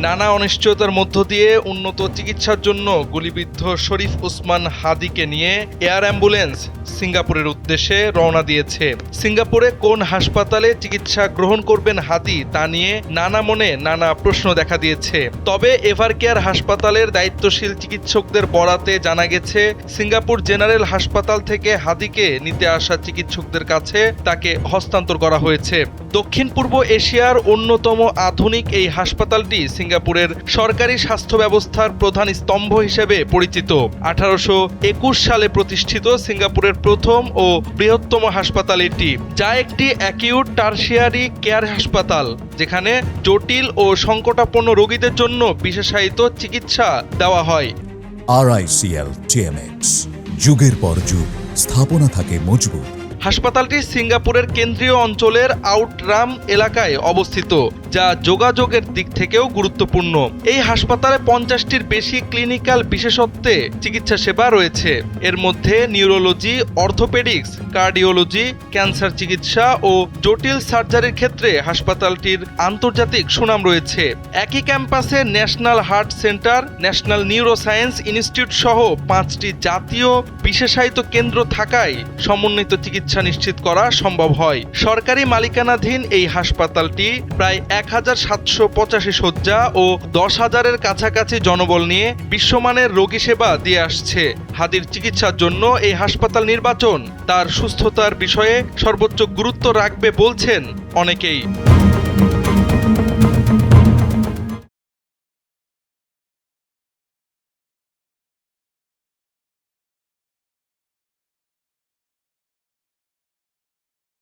নানা অনিশ্চয়তার মধ্য দিয়ে উন্নত চিকিৎসার জন্য গুলিবিদ্ধ শরীফ ওসমান হাদিকে নিয়ে এয়ার অ্যাম্বুলেন্স সিঙ্গাপুরের উদ্দেশ্যে রওনা দিয়েছে। সিঙ্গাপুরে কোন হাসপাতালে চিকিৎসা গ্রহণ করবেন হাদি তা নিয়ে নানা মনে নানা প্রশ্ন দেখা দিয়েছে। তবে এভারকেয়ার হাসপাতালের দায়িত্বশীল চিকিৎসকদের বরাতে জানা গেছে, সিঙ্গাপুর জেনারেল হাসপাতাল থেকে হাদিকে নিতে আসা চিকিৎসকদের কাছে তাকে হস্তান্তর করা হয়েছে। দক্ষিণ পূর্ব এশিয়ার অন্যতম আধুনিক এই হাসপাতালটি সিঙ্গাপুরের সরকারি স্বাস্থ্য ব্যবস্থার প্রধান স্তম্ভ হিসেবে পরিচিত। 1821 সালে প্রতিষ্ঠিত সিঙ্গাপুরের প্রথম ও বৃহত্তম হাসপাতাল এটি, যা একটি অ্যাকিউট টারশিয়ারি কেয়ার হাসপাতাল, যেখানে জটিল ও সংকটাপন্ন রোগীদের জন্য বিশেষায়িত চিকিৎসা দেওয়া হয়। RICL TMX, যুগের পর যুগ স্থাপনা থাকে মজবুত। হাসপাতালটি সিঙ্গাপুরের কেন্দ্রীয় অঞ্চলের আউটরাম এলাকায় অবস্থিত, যা যোগাযোগের দিক থেকেও গুরুত্বপূর্ণ। এই হাসপাতালে 50টির বেশি ক্লিনিক্যাল বিশেষত্বে চিকিৎসা সেবা রয়েছে। এর মধ্যে নিউরোলজি, অর্থোপেডিক্স, কার্ডিওলজি, ক্যান্সার চিকিৎসা ও জটিল সার্জারির ক্ষেত্রে হাসপাতালটির আন্তর্জাতিক সুনাম রয়েছে। একই ক্যাম্পাসে national heart centre, national neuroscience institute সহ 5টি জাতীয় বিশেষায়িত কেন্দ্র থাকায় সমন্বিত চিকিৎসা নিশ্চিত করা সম্ভব হয়। সরকারি মালিকানাধীন এই হাসপাতালটি প্রায় 1785 শয্যা ও 10,000-এর কাছাকাছি জনবল নিয়ে বিশ্বমানের রোগী সেবা দিয়ে আসছে। হাদির চিকিৎসার জন্য এই হাসপাতাল নির্বাচন তার সুস্থতার বিষয়ে সর্বোচ্চ গুরুত্ব রাখবে বলছেন অনেকেই।